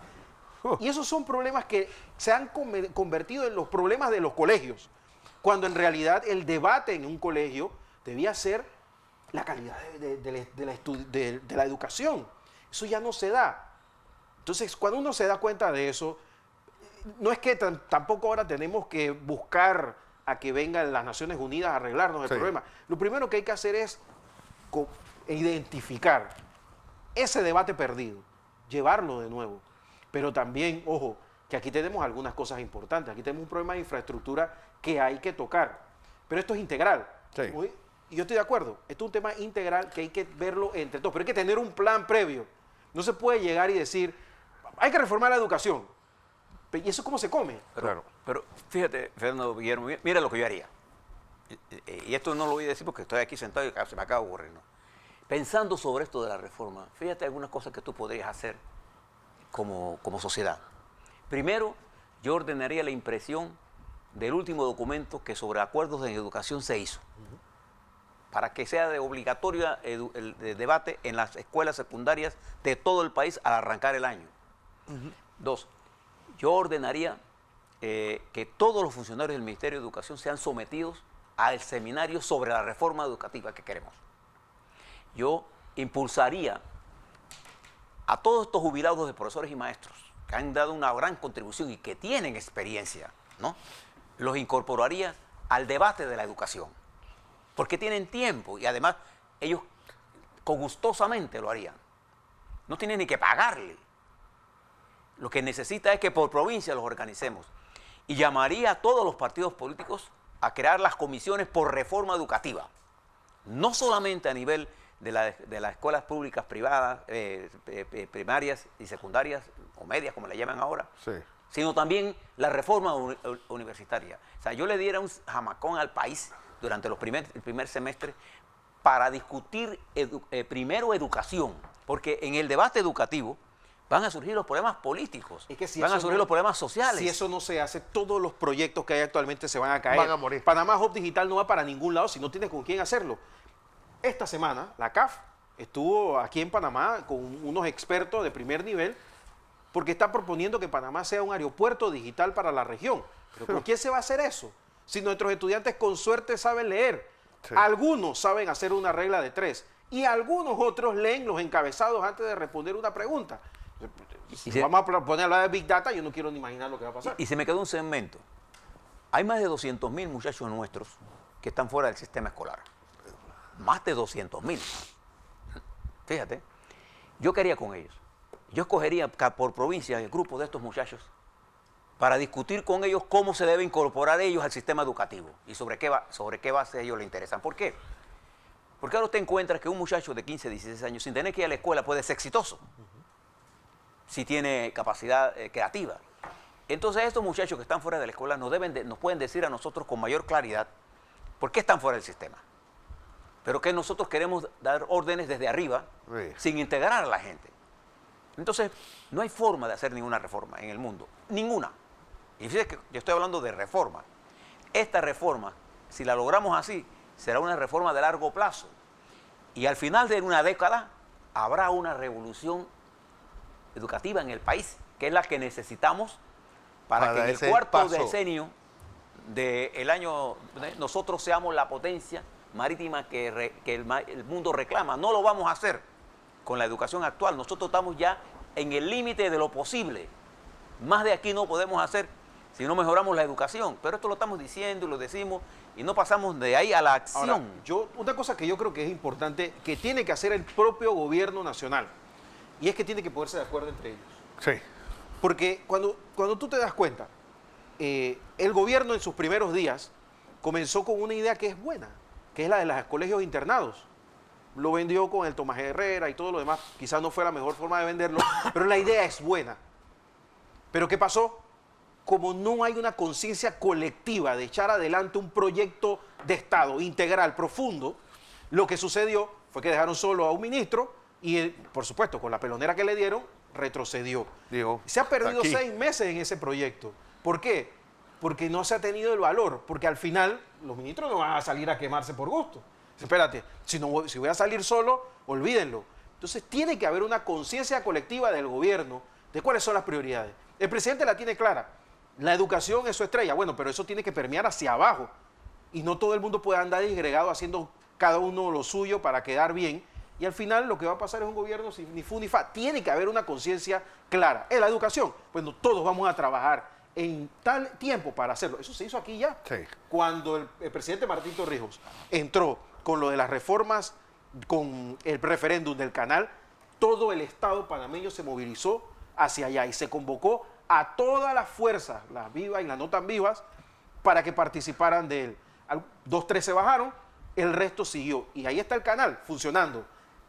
Y esos son problemas que se han convertido en los problemas de los colegios, cuando en realidad el debate en un colegio debía ser la calidad de la educación. Eso ya no se da. Entonces, cuando uno se da cuenta de eso, no es que tampoco ahora tenemos que buscar a que vengan las Naciones Unidas a arreglarnos el problema. Lo primero que hay que hacer es identificar ese debate perdido, llevarlo de nuevo. Pero también, ojo, que aquí tenemos algunas cosas importantes. Aquí tenemos un problema de infraestructura que hay que tocar. Pero esto es integral. Sí. Y yo estoy de acuerdo. Esto es un tema integral que hay que verlo entre todos. Pero hay que tener un plan previo. No se puede llegar y decir, hay que reformar la educación. ¿Y eso cómo se come? Pero fíjate, Fernando Guillermo, mira lo que yo haría. Y esto no lo voy a decir porque estoy aquí sentado y se me acaba de ocurrir, ¿no? Pensando sobre esto de la reforma, fíjate algunas cosas que tú podrías hacer como sociedad. Primero, yo ordenaría la impresión del último documento que sobre acuerdos en educación se hizo, para que sea de obligatorio el debate en las escuelas secundarias de todo el país al arrancar el año. 2, yo ordenaría que todos los funcionarios del Ministerio de Educación sean sometidos al seminario sobre la reforma educativa que queremos. Yo impulsaría a todos estos jubilados de profesores y maestros que han dado una gran contribución y que tienen experiencia, ¿no? Los incorporaría al debate de la educación, porque tienen tiempo y además ellos gustosamente lo harían. No tienen ni que pagarle. Lo que necesita es que por provincia los organicemos. Y llamaría a todos los partidos políticos a crear las comisiones por reforma educativa. No solamente a nivel de las escuelas públicas privadas, primarias y secundarias, o medias, como le llaman ahora, sino también la reforma universitaria. O sea, yo le diera un jamacón al país durante el primer semestre para discutir primero educación, porque en el debate educativo van a surgir los problemas políticos, van a surgir los problemas sociales. Si eso no se hace, todos los proyectos que hay actualmente se van a caer. Van a morir. Panamá Hub Digital no va para ningún lado si no tiene con quién hacerlo. Esta semana, la CAF estuvo aquí en Panamá con unos expertos de primer nivel porque está proponiendo que Panamá sea un aeropuerto digital para la región. ¿Pero con quién se va a hacer eso? Si nuestros estudiantes con suerte saben leer. Algunos saben hacer una regla de 3 y algunos otros leen los encabezados antes de responder una pregunta. Si vamos a poner a hablar de Big Data, yo no quiero ni imaginar lo que va a pasar. Y se me quedó un segmento. Hay más de 200.000 muchachos nuestros que están fuera del sistema escolar. Más de 200.000. Fíjate, yo qué haría con ellos. Yo escogería por provincia el grupo de estos muchachos para discutir con ellos cómo se debe incorporar ellos al sistema educativo y sobre qué base ellos les interesan. ¿Por qué? Porque ahora usted encuentra que un muchacho de 15, 16 años sin tener que ir a la escuela puede ser exitoso si tiene capacidad creativa. Entonces estos muchachos que están fuera de la escuela nos pueden decir a nosotros con mayor claridad por qué están fuera del sistema. Pero que nosotros queremos dar órdenes desde arriba sin integrar a la gente. Entonces, no hay forma de hacer ninguna reforma en el mundo. Ninguna. Y fíjate que yo estoy hablando de reforma. Esta reforma, si la logramos así, será una reforma de largo plazo. Y al final de una década, habrá una revolución educativa en el país, que es la que necesitamos para que en el cuarto decenio del año nosotros seamos la potencia marítima que el mundo reclama. No lo vamos a hacer con la educación actual. Nosotros estamos ya en el límite de lo posible. Más de aquí no podemos hacer si no mejoramos la educación. Pero esto lo estamos diciendo y lo decimos y no pasamos de ahí a la acción. Ahora, una cosa que yo creo que es importante, que tiene que hacer el propio gobierno nacional, y es que tiene que ponerse de acuerdo entre ellos. Sí. Porque cuando tú te das cuenta, el gobierno en sus primeros días comenzó con una idea que es buena, que es la de los colegios internados. lo vendió con el Tomás Herrera y todo lo demás. Quizás no fue la mejor forma de venderlo, pero la idea es buena. ¿Pero qué pasó? Como no hay una conciencia colectiva de echar adelante un proyecto de Estado integral, profundo, lo que sucedió fue que dejaron solo a un ministro y, por supuesto, con la pelonera que le dieron, retrocedió. Digo, se ha perdido aquí. 6 meses en ese proyecto. ¿Por qué? Porque no se ha tenido el valor, porque al final los ministros no van a salir a quemarse por gusto. Espérate, si voy a salir solo, olvídenlo. Entonces tiene que haber una conciencia colectiva del gobierno de cuáles son las prioridades. El presidente la tiene clara. La educación es su estrella. Bueno, pero eso tiene que permear hacia abajo. Y no todo el mundo puede andar disgregado haciendo cada uno lo suyo para quedar bien. Y al final lo que va a pasar es un gobierno sin ni fu ni fa. Tiene que haber una conciencia clara. En la educación, bueno, todos vamos a trabajar en tal tiempo para hacerlo. Eso se hizo aquí ya. Sí. Cuando el presidente Martín Torrijos entró con lo de las reformas, con el referéndum del canal, todo el Estado panameño se movilizó hacia allá y se convocó a todas las fuerzas, las vivas y las no tan vivas, para que participaran de él. 2, 3 se bajaron, el resto siguió. Y ahí está el canal funcionando,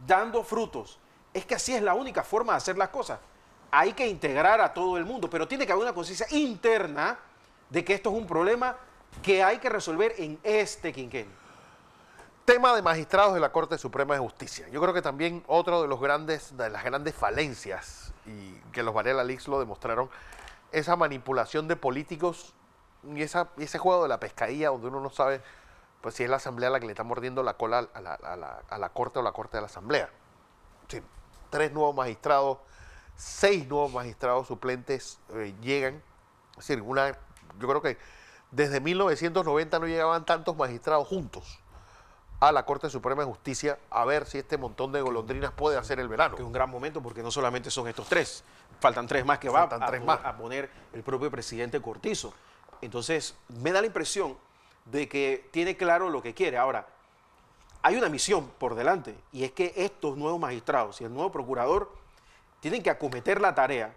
dando frutos. Es que así es la única forma de hacer las cosas. Hay que integrar a todo el mundo, pero tiene que haber una conciencia interna de que esto es un problema que hay que resolver en este quinquenio. Tema de magistrados de la Corte Suprema de Justicia. Yo creo que también otro de las grandes falencias, y que los Varela Leaks lo demostraron, esa manipulación de políticos y ese juego de la pescadilla donde uno no sabe pues si es la Asamblea la que le está mordiendo la cola a la Corte o la Corte de la Asamblea. Sí, 3 nuevos magistrados, 6 nuevos magistrados suplentes llegan. Es decir, yo creo que desde 1990 no llegaban tantos magistrados juntos a la Corte Suprema de Justicia a ver si este montón de golondrinas puede hacer el verano. Que es un gran momento porque no solamente son estos 3, faltan 3 más que Faltan va tres más. a poner el propio presidente Cortizo. Entonces, me da la impresión de que tiene claro lo que quiere. Ahora, hay una misión por delante y es que estos nuevos magistrados y el nuevo procurador tienen que acometer la tarea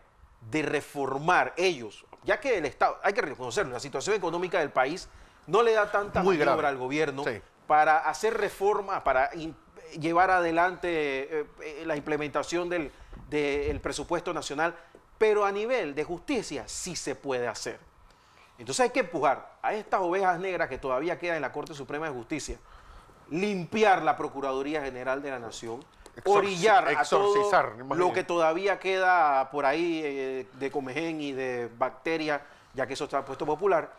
de reformar ellos, ya que el Estado, hay que reconocerlo, la situación económica del país no le da tanta Muy maniobra grave. al gobierno Sí. para hacer reformas, para llevar adelante la implementación del presupuesto nacional, pero a nivel de justicia sí se puede hacer. Entonces hay que empujar a estas ovejas negras que todavía quedan en la Corte Suprema de Justicia, limpiar la Procuraduría General de la Nación, orillar a exorcizar, todo lo que todavía queda por ahí de comején y de bacteria, ya que eso está puesto popular,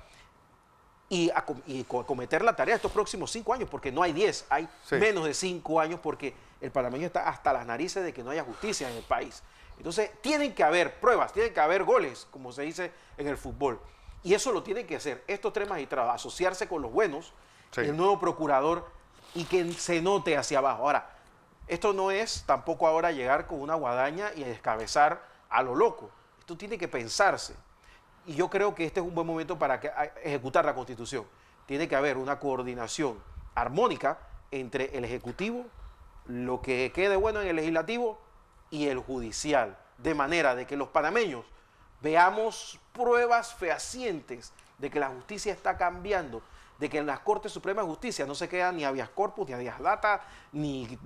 y acometer la tarea estos próximos 5 años, porque no hay 10, hay Sí. menos de 5 años, porque el panameño está hasta las narices de que no haya justicia en el país. Entonces, tienen que haber pruebas, tienen que haber goles, como se dice en el fútbol. Y eso lo tienen que hacer estos 3 magistrados, asociarse con los buenos, Sí. el nuevo procurador, y que se note hacia abajo. Ahora, esto no es tampoco ahora llegar con una guadaña y descabezar a lo loco. Esto tiene que pensarse. Y yo creo que este es un buen momento para ejecutar la Constitución. Tiene que haber una coordinación armónica entre el Ejecutivo, lo que quede bueno en el Legislativo y el Judicial, de manera de que los panameños veamos pruebas fehacientes de que la justicia está cambiando, de que en las Cortes Supremas de Justicia no se quedan ni habeas corpus, ni habeas data, ni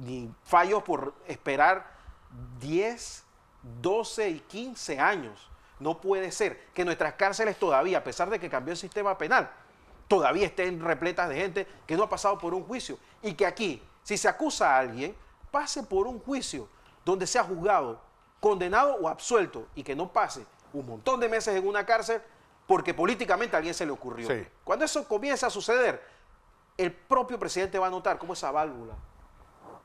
fallos por esperar 10, 12 y 15 años. No puede ser que nuestras cárceles todavía, a pesar de que cambió el sistema penal, todavía estén repletas de gente que no ha pasado por un juicio. Y que aquí, si se acusa a alguien, pase por un juicio donde sea juzgado, condenado o absuelto, y que no pase un montón de meses en una cárcel porque políticamente a alguien se le ocurrió. Sí. Cuando eso comienza a suceder, el propio presidente va a notar cómo esa válvula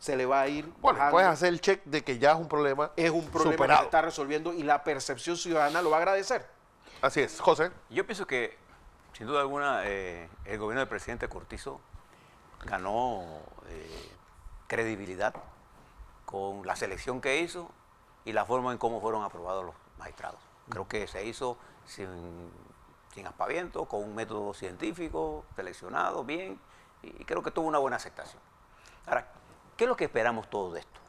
se le va a ir Bueno, bajando. puedes hacer el check de que ya es un problema Es un problema que superado. se está resolviendo y la percepción ciudadana lo va a agradecer. Así es. José. Yo pienso que, sin duda alguna, el gobierno del presidente Cortizo ganó credibilidad con la selección que hizo y la forma en cómo fueron aprobados los magistrados. Creo que se hizo sin aspaviento, con un método científico, seleccionado, bien, y creo que tuvo una buena aceptación. Ahora, ¿qué es lo que esperamos todos de esto?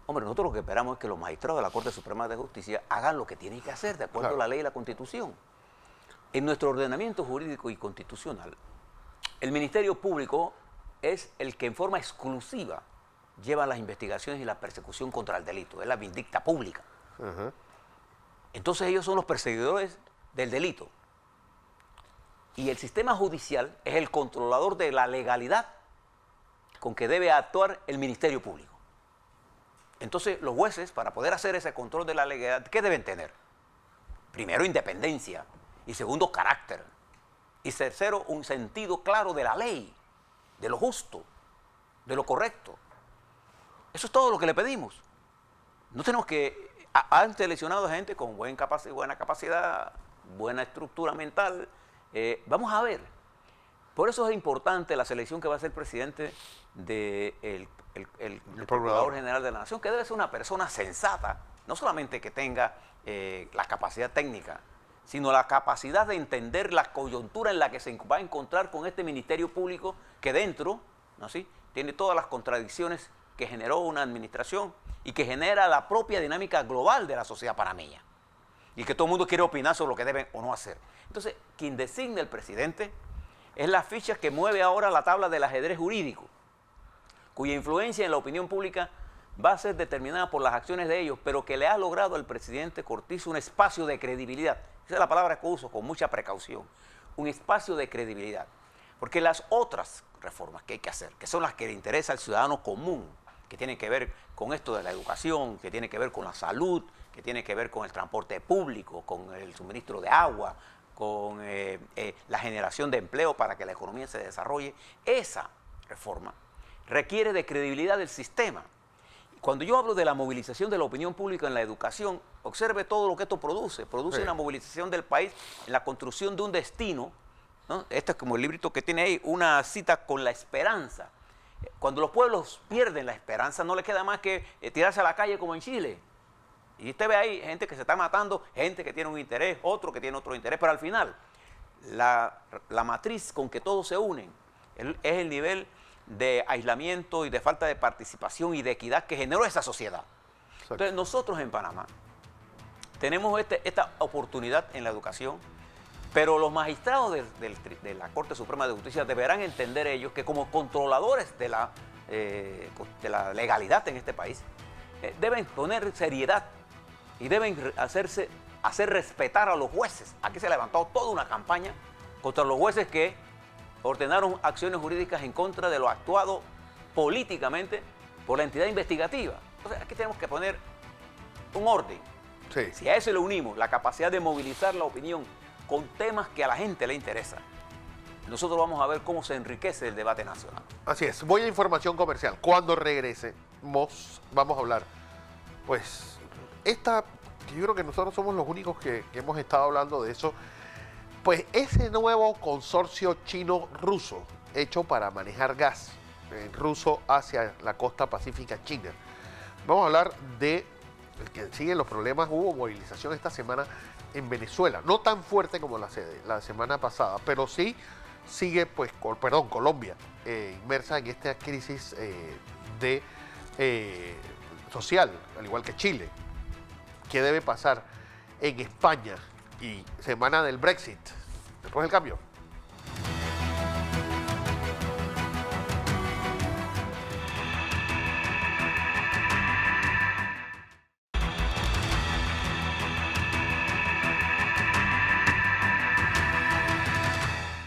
Hombre, nosotros lo que esperamos es que los magistrados de la Corte Suprema de Justicia hagan lo que tienen que hacer de acuerdo Claro. a la ley y la Constitución. En nuestro ordenamiento jurídico y constitucional, el Ministerio Público es el que en forma exclusiva llevan las investigaciones y la persecución contra el delito, es la vindicta pública. Entonces ellos son los perseguidores del delito. Y el sistema judicial es el controlador de la legalidad con que debe actuar el Ministerio Público. Entonces los jueces, para poder hacer ese control de la legalidad, ¿qué deben tener? Primero, independencia, y segundo, carácter, y tercero, un sentido claro de la ley, de lo justo, de lo correcto. Eso es todo lo que le pedimos. No tenemos que... Han seleccionado gente con buena capacidad, buena estructura mental. Vamos a ver. Por eso es importante la selección que va a ser presidente del Procurador General de la Nación, que debe ser una persona sensata, no solamente que tenga la capacidad técnica, sino la capacidad de entender la coyuntura en la que se va a encontrar con este Ministerio Público, que dentro, ¿no así?, tiene todas las contradicciones que generó una administración y que genera la propia dinámica global de la sociedad panameña. Y que todo el mundo quiere opinar sobre lo que deben o no hacer. Entonces, quien designa el presidente es la ficha que mueve ahora la tabla del ajedrez jurídico, cuya influencia en la opinión pública va a ser determinada por las acciones de ellos, pero que le ha logrado al presidente Cortizo un espacio de credibilidad. Esa es la palabra que uso con mucha precaución. Un espacio de credibilidad. Porque las otras reformas que hay que hacer, que son las que le interesa al ciudadano común, que tienen que ver con esto de la educación, que tiene que ver con la salud, que tiene que ver con el transporte público, con el suministro de agua, con la generación de empleo para que la economía se desarrolle, esa reforma requiere de credibilidad del sistema. Cuando yo hablo de la movilización de la opinión pública en la educación, observe todo lo que esto produce. Produce una movilización del país en la construcción de un destino, ¿no? Este es como el librito que tiene ahí, una cita con la esperanza. Cuando los pueblos pierden la esperanza, no les queda más que tirarse a la calle como en Chile. Y usted ve ahí gente que se está matando, gente que tiene un interés, otro que tiene otro interés, pero al final la matriz con que todos se unen es el nivel de aislamiento y de falta de participación y de equidad que generó esa sociedad. Exacto. Entonces nosotros en Panamá tenemos esta oportunidad en la educación, pero los magistrados de la Corte Suprema de Justicia deberán entender ellos que como controladores de la legalidad en este país, deben poner seriedad y deben hacer respetar a los jueces. Aquí se ha levantado toda una campaña contra los jueces que ordenaron acciones jurídicas en contra de lo actuado políticamente por la entidad investigativa. Entonces aquí tenemos que poner un orden. Sí. Si a eso le unimos la capacidad de movilizar la opinión con temas que a la gente le interesa, nosotros vamos a ver cómo se enriquece el debate nacional. Así es. Voy a información comercial. Cuando regresemos, vamos a hablar. Pues yo creo que nosotros somos los únicos que hemos estado hablando de eso. Pues ese nuevo consorcio chino-ruso hecho para manejar gas ruso hacia la costa pacífica china. Vamos a hablar de que siguen los problemas. Hubo movilización esta semana en Venezuela, no tan fuerte como la semana pasada, pero sí sigue, pues, Colombia inmersa en esta crisis social, al igual que Chile. ¿Qué debe pasar en España? Y semana del Brexit, después del cambio.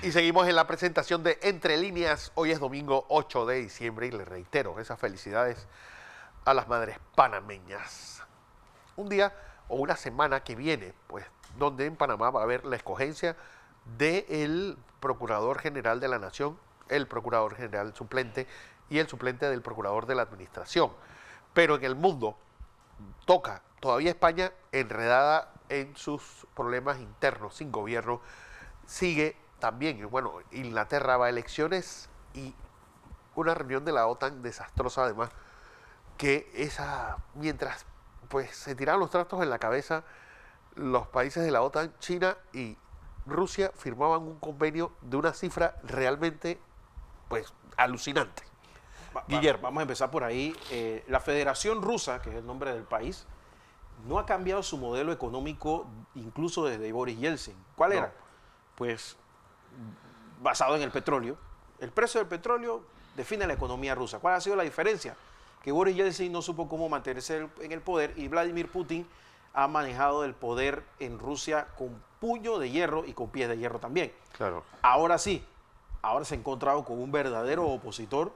Y seguimos en la presentación de Entre Líneas. Hoy es domingo 8 de diciembre y les reitero esas felicidades a las madres panameñas. Un día o una semana que viene, pues, donde en Panamá va a haber la escogencia del Procurador General de la Nación, el Procurador General suplente y el suplente del Procurador de la Administración. Pero en el mundo toca todavía España enredada en sus problemas internos, sin gobierno. Sigue también, bueno, Inglaterra va a elecciones y una reunión de la OTAN desastrosa además, que mientras pues se tiraban los trastos en la cabeza, los países de la OTAN, China y Rusia firmaban un convenio de una cifra realmente, pues, alucinante. Guillermo. Vamos a empezar por ahí. La Federación Rusa, que es el nombre del país, no ha cambiado su modelo económico incluso desde Boris Yeltsin. ¿Cuál era? Pues basado en el petróleo. El precio del petróleo define la economía rusa. ¿Cuál ha sido la diferencia? que Boris Yeltsin no supo cómo mantenerse en el poder y Vladimir Putin ha manejado el poder en Rusia con puño de hierro y con pies de hierro también. Claro. Ahora sí, ahora se ha encontrado con un verdadero opositor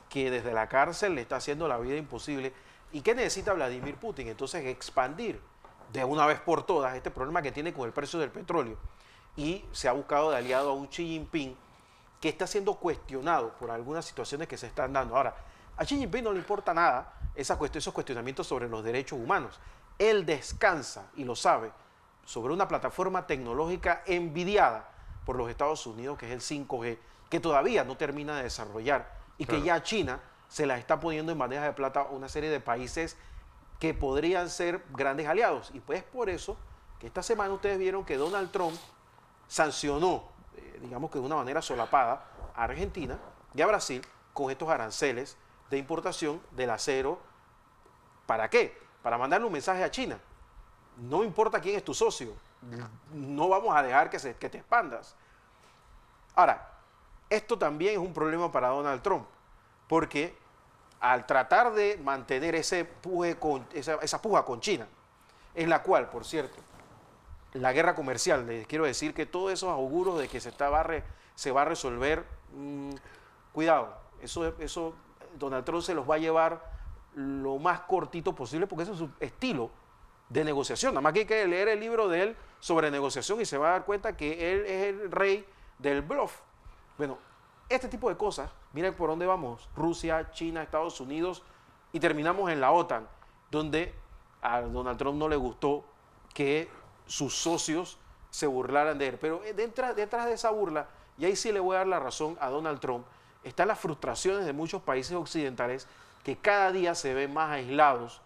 que desde la cárcel le está haciendo la vida imposible. ¿Y qué necesita Vladimir Putin? Entonces expandir de una vez por todas este problema que tiene con el precio del petróleo. Y se ha buscado de aliado a un Xi Jinping que está siendo cuestionado por algunas situaciones que se están dando. Ahora, a Xi Jinping no le importa nada esos cuestionamientos sobre los derechos humanos. Él descansa, y lo sabe, sobre una plataforma tecnológica envidiada por los Estados Unidos, que es el 5G, que todavía no termina de desarrollar y que ya China se la está poniendo en bandeja de plata a una serie de países que podrían ser grandes aliados. Y pues por eso que esta semana ustedes vieron que Donald Trump sancionó, digamos que de una manera solapada, a Argentina y a Brasil con estos aranceles de importación del acero. ¿Para qué? Para mandarle un mensaje a China. No importa quién es tu socio, no vamos a dejar que te expandas. Ahora, esto también es un problema para Donald Trump, porque al tratar de mantener esa puja con China, en la cual, por cierto, la guerra comercial, les quiero decir que todos esos auguros de que se va a resolver, cuidado, eso Donald Trump se los va a llevar lo más cortito posible, porque ese es su estilo de negociación. Nada más que hay que leer el libro de él sobre negociación y se va a dar cuenta que él es el rey del bluff. Bueno, este tipo de cosas, miren por dónde vamos: Rusia, China, Estados Unidos, y terminamos en la OTAN, donde a Donald Trump no le gustó que sus socios se burlaran de él. Pero detrás de esa burla, y ahí sí le voy a dar la razón a Donald Trump, están las frustraciones de muchos países occidentales que cada día se ven más aislados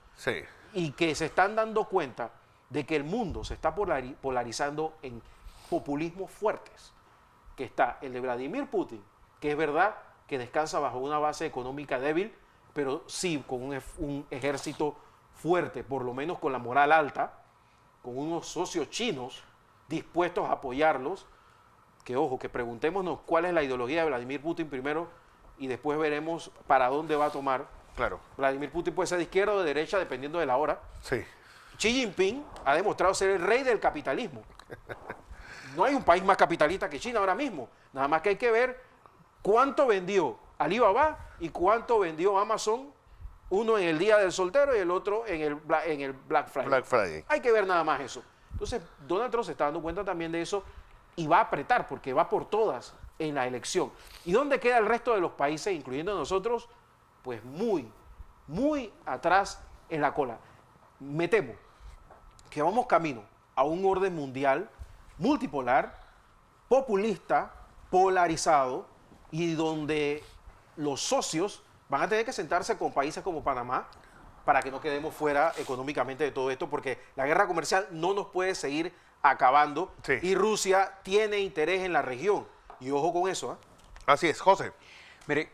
y que se están dando cuenta de que el mundo se está polarizando en populismos fuertes, que está el de Vladimir Putin, que es verdad que descansa bajo una base económica débil, pero sí con un ejército fuerte, por lo menos con la moral alta, con unos socios chinos dispuestos a apoyarlos, que ojo, que preguntémonos cuál es la ideología de Vladimir Putin primero y después veremos para dónde va a tomar. Claro. Vladimir Putin puede ser de izquierda o de derecha, dependiendo de la hora. Sí. Xi Jinping ha demostrado ser el rey del capitalismo. No hay un país más capitalista que China ahora mismo. Nada más que hay que ver cuánto vendió Alibaba y cuánto vendió Amazon, uno en el Día del Soltero y el otro en el Black Friday. Hay que ver nada más eso. Entonces, Donald Trump se está dando cuenta también de eso y va a apretar, porque va por todas en la elección. ¿Y dónde queda el resto de los países, incluyendo nosotros? Pues muy, muy atrás en la cola. Me temo que vamos camino a un orden mundial multipolar, populista, polarizado, y donde los socios van a tener que sentarse con países como Panamá para que no quedemos fuera económicamente de todo esto, porque la guerra comercial no nos puede seguir acabando, y Rusia tiene interés en la región. Y ojo con eso, ¿eh? Así es, José. Mire,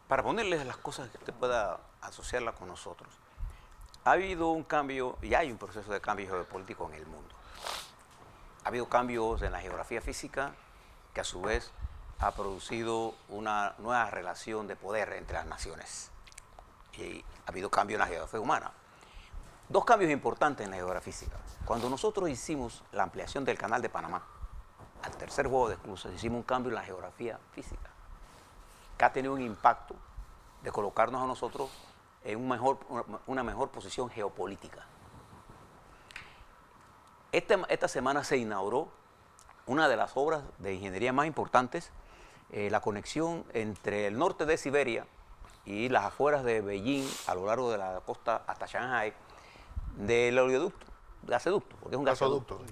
para ponerles las cosas que usted pueda asociarlas con nosotros, ha habido un cambio, y hay un proceso de cambio geopolítico en el mundo. Ha habido cambios en la geografía física que a su vez ha producido una nueva relación de poder entre las naciones. Y ha habido cambios en la geografía humana. Dos cambios importantes en la geografía física. Cuando nosotros hicimos la ampliación del canal de Panamá, al tercer juego de esclusas, hicimos un cambio en la geografía física, que ha tenido un impacto de colocarnos a nosotros en una mejor posición geopolítica. Esta semana se inauguró una de las obras de ingeniería más importantes, la conexión entre el norte de Siberia y las afueras de Beijing, a lo largo de la costa hasta Shanghai, del oleoducto, gasoducto, porque es un gasoducto,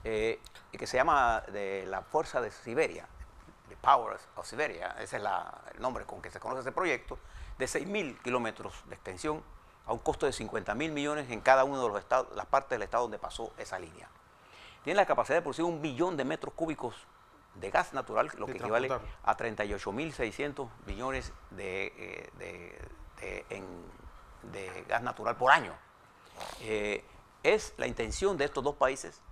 que se llama de la Fuerza de Siberia, The Power of Siberia, ese es el nombre con que se conoce ese proyecto, de 6.000 kilómetros de extensión, a un costo de 50.000 millones en cada uno de los estados, las partes del estado donde pasó esa línea. Tiene la capacidad de producir 1 billón de metros cúbicos de gas natural, lo que equivale a 38.600 millones de gas natural por año. Es la intención de estos dos países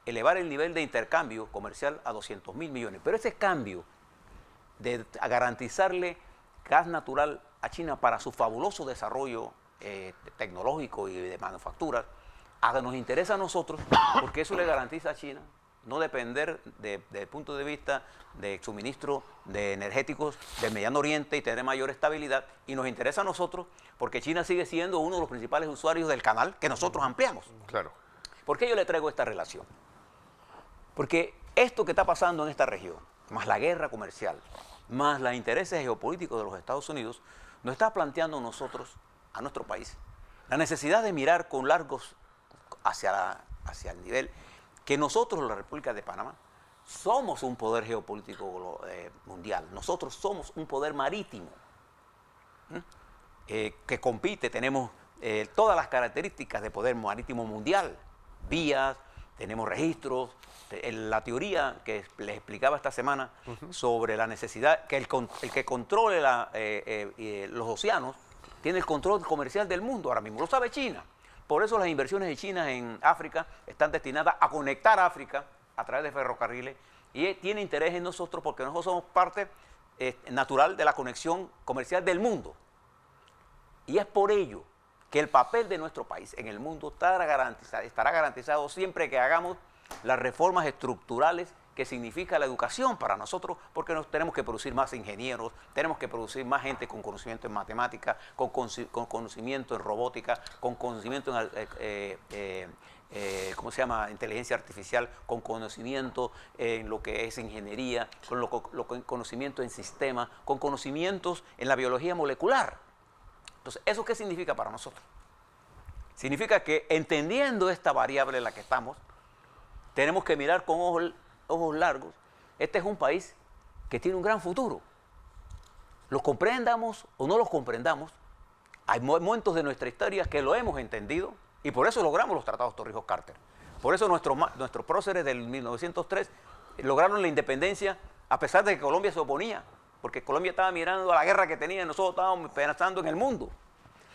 elevar el nivel de intercambio comercial a 200.000 millones. Pero ese cambio de garantizarle gas natural a China para su fabuloso desarrollo tecnológico y de manufacturas, nos interesa a nosotros porque eso le garantiza a China no depender desde el punto de vista de suministro de energéticos del Mediano Oriente y tener mayor estabilidad, y nos interesa a nosotros porque China sigue siendo uno de los principales usuarios del canal que nosotros ampliamos. Claro. ¿Por qué yo le traigo esta relación? Porque esto que está pasando en esta región, más la guerra comercial, más los intereses geopolíticos de los Estados Unidos, nos está planteando a nuestro país, la necesidad de mirar con largos hacia el nivel que nosotros, la República de Panamá, somos un poder geopolítico mundial. Nosotros somos un poder marítimo que compite, tenemos todas las características de poder marítimo mundial, vías, tenemos registros, la teoría que les explicaba esta semana sobre la necesidad que el que controle los océanos tiene el control comercial del mundo ahora mismo, lo sabe China. Por eso las inversiones de China en África están destinadas a conectar África a través de ferrocarriles y tiene interés en nosotros porque nosotros somos parte natural de la conexión comercial del mundo. Y es por ello que el papel de nuestro país en el mundo estará garantizado siempre que hagamos las reformas estructurales que significa la educación para nosotros, porque tenemos que producir más ingenieros, tenemos que producir más gente con conocimiento en matemáticas, con conocimiento en robótica, con conocimiento en ¿cómo se llama? Inteligencia artificial, con conocimiento en lo que es ingeniería, con conocimiento en sistemas, con conocimientos en la biología molecular. Entonces, ¿eso qué significa para nosotros? Significa que entendiendo esta variable en la que estamos, tenemos que mirar con ojos largos. Este es un país que tiene un gran futuro. Los comprendamos o no los comprendamos, hay momentos de nuestra historia que lo hemos entendido y por eso logramos los tratados Torrijos-Carter. Por eso nuestros próceres del 1903 lograron la independencia a pesar de que Colombia se oponía, porque Colombia estaba mirando a la guerra que tenía y nosotros estábamos pensando en el mundo.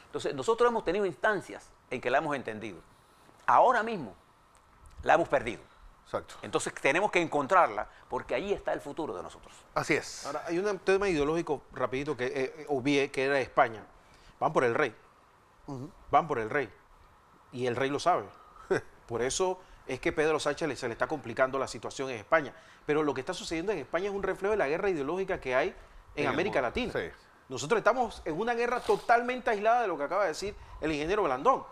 Entonces, nosotros hemos tenido instancias en que la hemos entendido. Ahora mismo la hemos perdido. Exacto. Entonces tenemos que encontrarla porque ahí está el futuro de nosotros. Así es. Ahora, hay un tema ideológico rapidito que obvié, que era España. Van por el rey. Van por el rey. Y el rey lo sabe. Por eso es que Pedro Sánchez se le está complicando la situación en España. Pero lo que está sucediendo en España es un reflejo de la guerra ideológica que hay en América Latina. Sí. Nosotros estamos en una guerra totalmente aislada de lo que acaba de decir el ingeniero Blandón.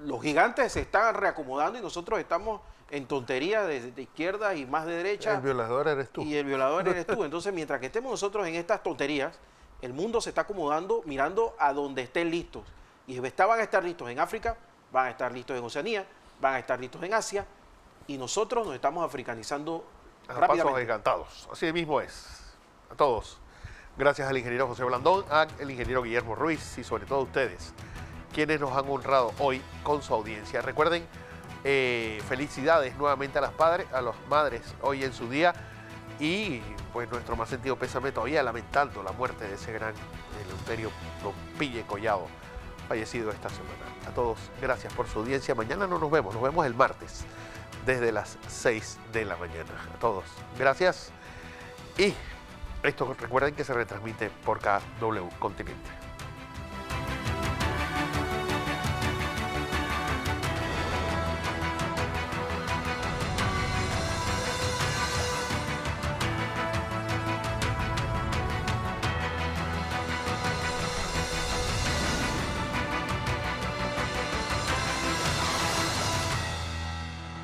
Los gigantes se están reacomodando y nosotros estamos en tontería de izquierda y más de derecha. El violador eres tú. Y el violador eres tú. Entonces, mientras que estemos nosotros en estas tonterías, el mundo se está acomodando mirando a donde estén listos. Y van a estar listos en África, van a estar listos en Oceanía, van a estar listos en Asia, y nosotros nos estamos africanizando A rápidamente. pasos agigantados. Así mismo es. A todos. Gracias al ingeniero José Blandón, al ingeniero Guillermo Ruiz y sobre todo a ustedes, quienes nos han honrado hoy con su audiencia. Recuerden, felicidades nuevamente a las madres hoy en su día y pues nuestro más sentido pésame todavía lamentando la muerte de ese gran Eleuterio Don Pille Collado, fallecido esta semana. A todos, gracias por su audiencia. Mañana no nos vemos el martes desde las 6 de la mañana. A todos, gracias. Y esto recuerden que se retransmite por KW Continente.